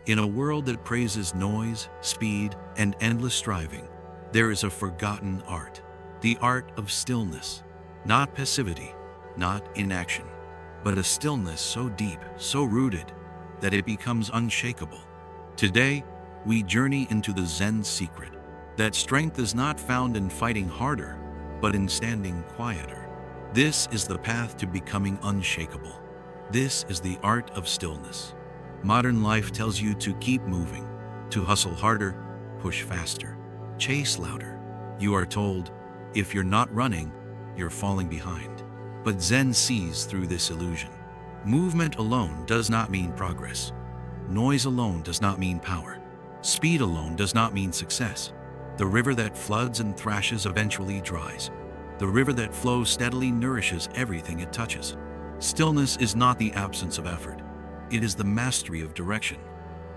In a world that praises noise, speed, and endless striving, there is a forgotten art, the art of stillness. Not passivity, not inaction, but a stillness so deep, so rooted, that it becomes unshakable. Today, we journey into the Zen secret, that strength is not found in fighting harder, but in standing quieter. This is the path to becoming unshakable. This is the art of stillness. Modern life tells you to keep moving, to hustle harder, push faster, chase louder. You are told, if you're not running, you're falling behind. But Zen sees through this illusion. Movement alone does not mean progress. Noise alone does not mean power. Speed alone does not mean success. The river that floods and thrashes eventually dries. The river that flows steadily nourishes everything it touches. Stillness is not the absence of effort. It is the mastery of direction.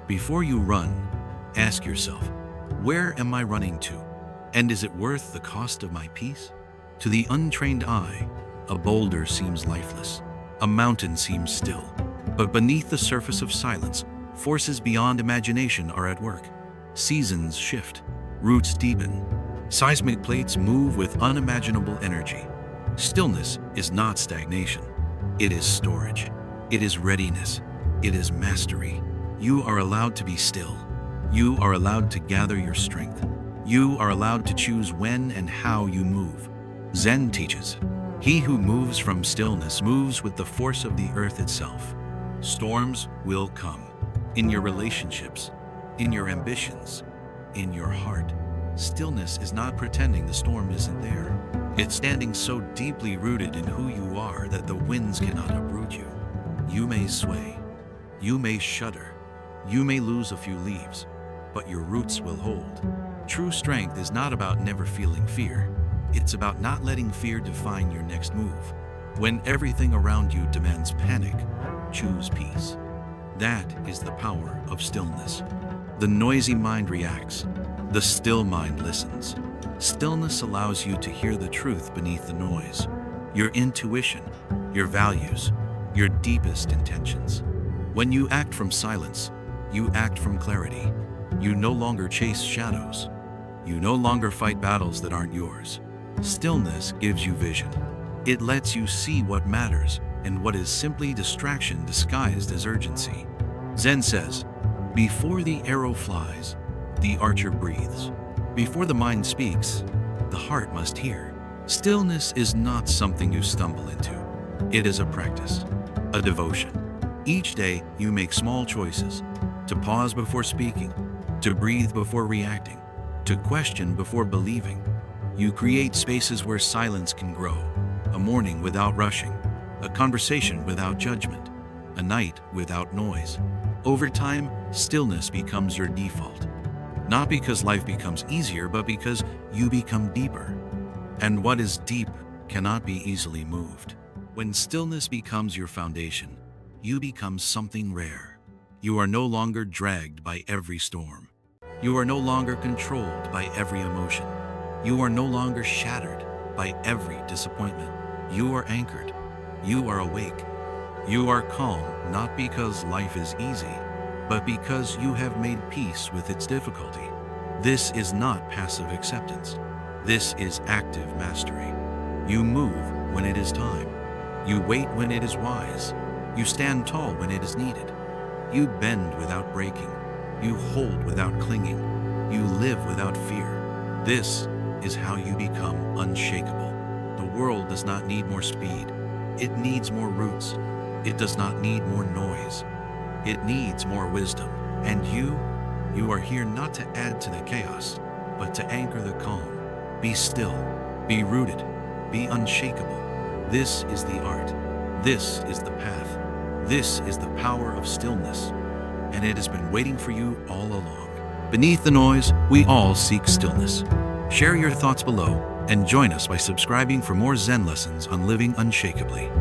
Before you run, ask yourself, where am I running to? And is it worth the cost of my peace? To the untrained eye, a boulder seems lifeless. A mountain seems still. But beneath the surface of silence, forces beyond imagination are at work. Seasons shift, roots deepen, seismic plates move with unimaginable energy. Stillness is not stagnation. It is storage. It is readiness. It is mastery. You are allowed to be still. You are allowed to gather your strength. You are allowed to choose when and how you move. Zen teaches, he who moves from stillness moves with the force of the earth itself. Storms will come. In your relationships, in your ambitions, in your heart. Stillness is not pretending the storm isn't there. It's standing so deeply rooted in who you are that the winds cannot uproot you. You may sway. You may shudder. You may lose a few leaves, but your roots will hold. True strength is not about never feeling fear. It's about not letting fear define your next move. When everything around you demands panic, choose peace. That is the power of stillness. The noisy mind reacts. The still mind listens. Stillness allows you to hear the truth beneath the noise. Your intuition, your values, your deepest intentions. When you act from silence, you act from clarity. You no longer chase shadows. You no longer fight battles that aren't yours. Stillness gives you vision. It lets you see what matters and what is simply distraction disguised as urgency. Zen says, before the arrow flies, the archer breathes. Before the mind speaks, the heart must hear. Stillness is not something you stumble into. It is a practice, a devotion. Each day you make small choices, to pause before speaking, to breathe before reacting, to question before believing. You create spaces where silence can grow, a morning without rushing, a conversation without judgment, a night without noise. Over time, stillness becomes your default. Not because life becomes easier, but because you become deeper. And what is deep cannot be easily moved. When stillness becomes your foundation, you become something rare. You are no longer dragged by every storm. You are no longer controlled by every emotion. You are no longer shattered by every disappointment. You are anchored. You are awake. You are calm, not because life is easy, but because you have made peace with its difficulty. This is not passive acceptance. This is active mastery. You move when it is time. You wait when it is wise. You stand tall when it is needed. You bend without breaking. You hold without clinging. You live without fear. This is how you become unshakable. The world does not need more speed. It needs more roots. It does not need more noise. It needs more wisdom. And you are here not to add to the chaos, but to anchor the calm. Be still. Be rooted. Be unshakable. This is the art. This is the path. This is the power of stillness. And it has been waiting for you all along. Beneath the noise, we all seek stillness. Share your thoughts below and join us by subscribing for more Zen lessons on living unshakably.